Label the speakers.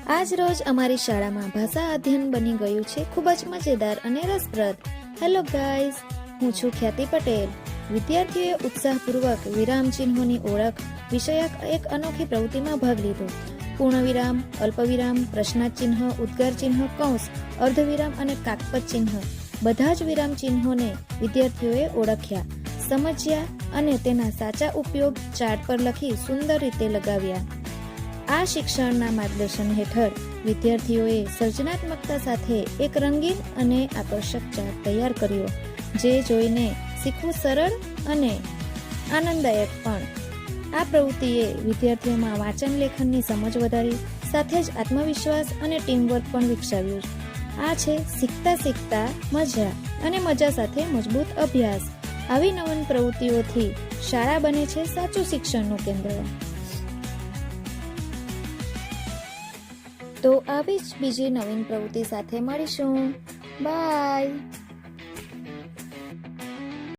Speaker 1: આજ રોજ અમારી શાળામાં ભાષા અધ્યયન બની ગયું છે ખૂબ જ મજેદાર અને રસપ્રદ. હેલો ગાઈઝ, હું છું ખ્યાતિ પટેલ. વિદ્યાર્થીઓએ ઉત્સાહપૂર્વક વિરામ ચિહ્નોની ઓળખ વિષયક એક અનોખી પ્રવૃત્તિમાં ભાગ લીધો. પૂર્ણવિરામ, અલ્પવિરામ, પ્રશ્નાર્થ ચિહ્ન, ઉદ્ગાર ચિહ્ન, કૌંસ, અર્ધવિરામ અને કાકપદ ચિહ્ન, બધા જ વિરામ ચિહ્નોને વિદ્યાર્થીઓએ ઓળખ્યા, સમજ્યા અને તેના સાચા ઉપયોગ ચાર્ટ પર લખી સુંદર રીતે લગાવ્યા. આ શિક્ષણના માર્ગદર્શન હેઠળ વિદ્યાર્થીઓએ સર્જનાત્મકતા સાથે એક રંગીન અને આકર્ષક ચાર્ટ તૈયાર કર્યો, જે જોઈને શીખવું સરળ અને આનંદદાયક પણ. આ પ્રવૃત્તિએ વિદ્યાર્થીઓમાં વાંચન લેખનની સમજ વધારી, સાથે જ આત્મવિશ્વાસ અને ટીમવર્ક પણ વિકસાવ્યું. આ છે શીખતા શીખતા મજા અને મજા સાથે મજબૂત અભ્યાસ. આવી નવીન પ્રવૃત્તિઓથી શાળા બને છે સાચું શિક્ષણનું કેન્દ્ર. તો આવી જ બીજી નવીન પ્રવૃત્તિ સાથે મળીશું. બાય.